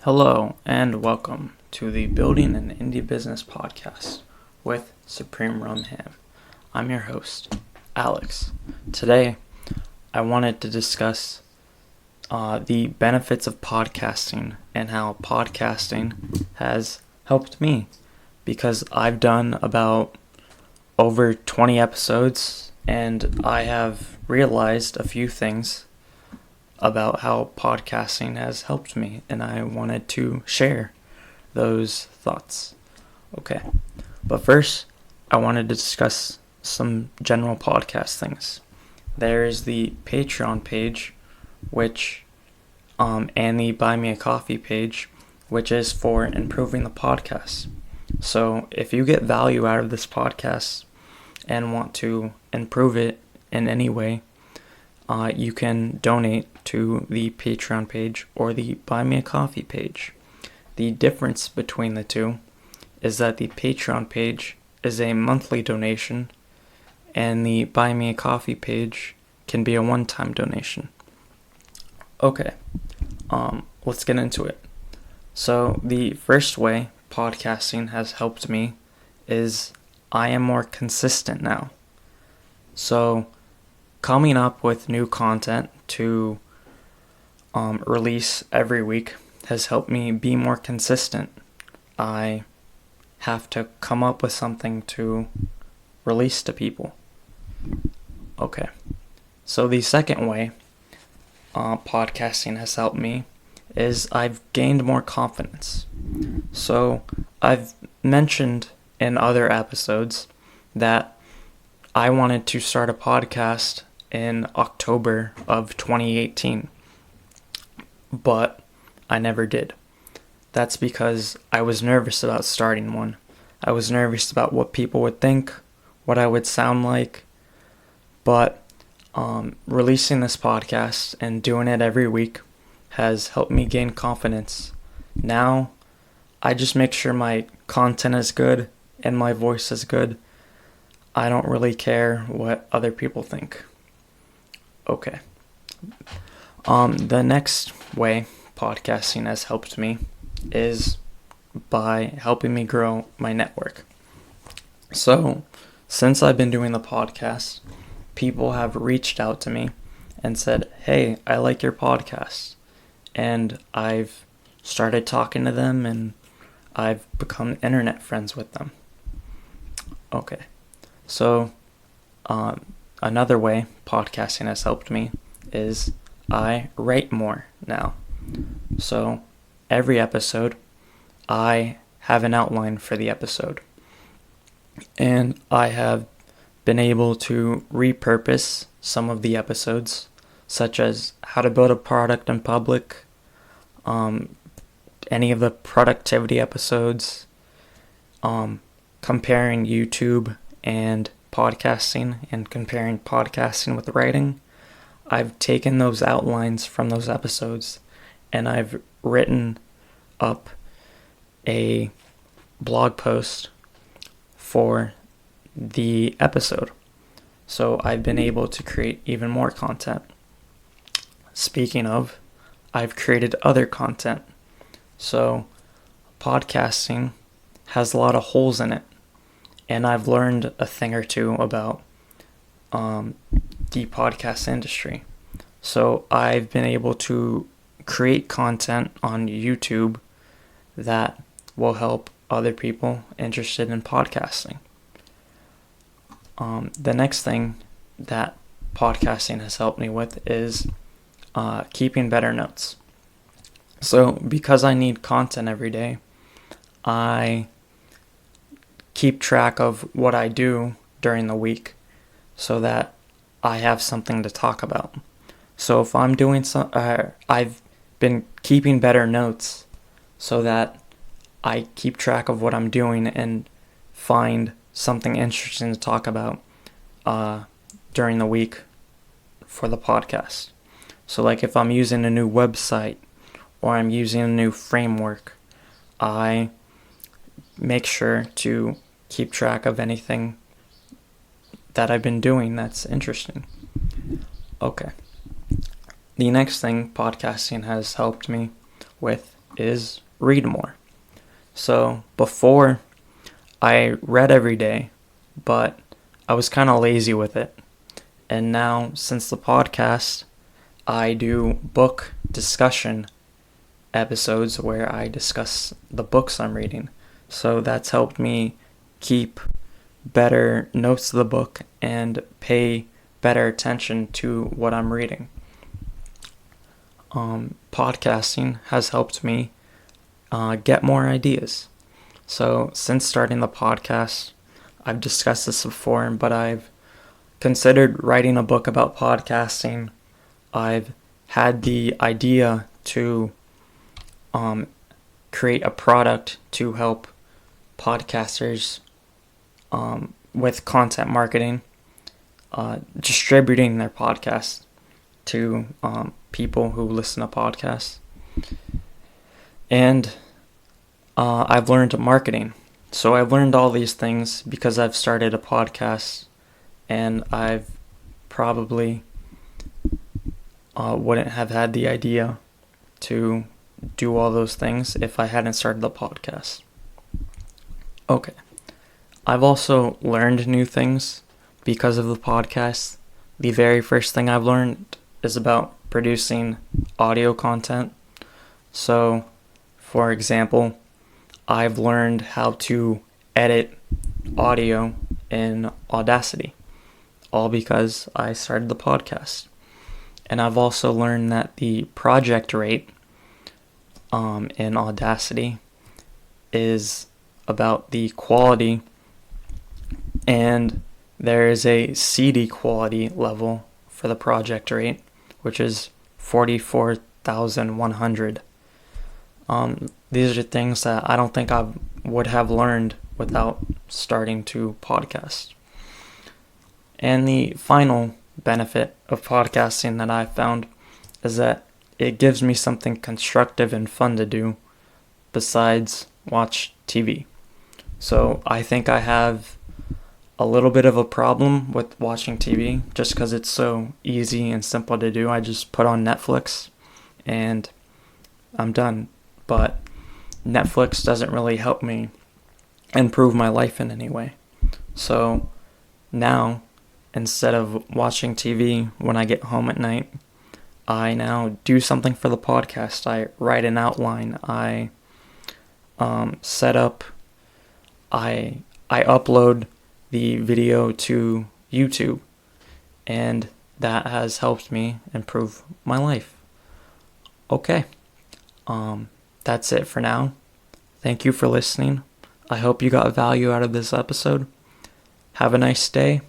Hello and welcome to the Building an Indie Business podcast with SupremeRumHam. I'm your host, Alex. Today, I wanted to discuss the benefits of podcasting and how podcasting has helped me, because I've done about over 20 episodes and I have realized a few things about how podcasting has helped me, and I wanted to share those thoughts. Okay, but first, I wanted to discuss some general podcast things. There's the Patreon page, and the Buy Me a Coffee page, which is for improving the podcast. So if you get value out of this podcast and want to improve it in any way, you can donate to the Patreon page or the Buy Me a Coffee page. The difference between the two is that the Patreon page is a monthly donation and the Buy Me a Coffee page can be a one-time donation. Okay, let's get into it. So the first way podcasting has helped me is I am more consistent now. So coming up with new content to release every week has helped me be more consistent. I have to come up with something to release to people. Okay, so the second way podcasting has helped me is I've gained more confidence. So I've mentioned in other episodes that I wanted to start a podcast in October of 2018, but I never did. That's because I was nervous about starting one. I was nervous about what people would think, what I would sound like, but releasing this podcast and doing it every week has helped me gain confidence. Now, I just make sure my content is good and my voice is good. I don't really care what other people think. Okay. The next way podcasting has helped me is by helping me grow my network. So, since I've been doing the podcast, people have reached out to me and said, "Hey, I like your podcast." And I've started talking to them and I've become internet friends with them. Okay. So, another way podcasting has helped me is I write more now. So, every episode, I have an outline for the episode. And I have been able to repurpose some of the episodes, such as how to build a product in public, any of the productivity episodes, comparing YouTube and podcasting and comparing podcasting with writing. I've taken those outlines from those episodes and I've written up a blog post for the episode. So I've been able to create even more content. Speaking of, I've created other content. So podcasting has a lot of holes in it. And I've learned a thing or two about the podcast industry. So I've been able to create content on YouTube that will help other people interested in podcasting. The next thing that podcasting has helped me with is keeping better notes. So because I need content every day, I keep track of what I do during the week so that I have something to talk about. So if I'm doing I've been keeping better notes so that I keep track of what I'm doing and find something interesting to talk about during the week for the podcast. So like if I'm using a new website or I'm using a new framework, I make sure to keep track of anything that I've been doing that's interesting. Okay. The next thing podcasting has helped me with is read more. So before, I read every day, but I was kind of lazy with it. And now, since the podcast, I do book discussion episodes where I discuss the books I'm reading. So that's helped me keep better notes of the book and pay better attention to what I'm reading. Podcasting has helped me get more ideas. So since starting the podcast, I've discussed this before, but I've considered writing a book about podcasting. I've had the idea to create a product to help podcasters with content marketing, distributing their podcasts to people who listen to podcasts. And I've learned marketing. So I've learned all these things because I've started a podcast, and I've probably wouldn't have had the idea to do all those things if I hadn't started the podcast. Okay. I've also learned new things because of the podcast. The very first thing I've learned is about producing audio content. So, for example, I've learned how to edit audio in Audacity, all because I started the podcast. And I've also learned that the project rate in Audacity is about the quality, and there is a CD quality level for the project rate, which is 44,100. These are things that I don't think I would have learned without starting to podcast. And the final benefit of podcasting that I found is that it gives me something constructive and fun to do besides watch TV. So I think I have a little bit of a problem with watching TV just because it's so easy and simple to do. I just put on Netflix and I'm done. But Netflix doesn't really help me improve my life in any way. So now, instead of watching TV when I get home at night, I now do something for the podcast. I write an outline. I set up. I upload the video to YouTube, and that has helped me improve my life. Okay. That's it for now. Thank you for listening. I hope you got value out of this episode. Have a nice day.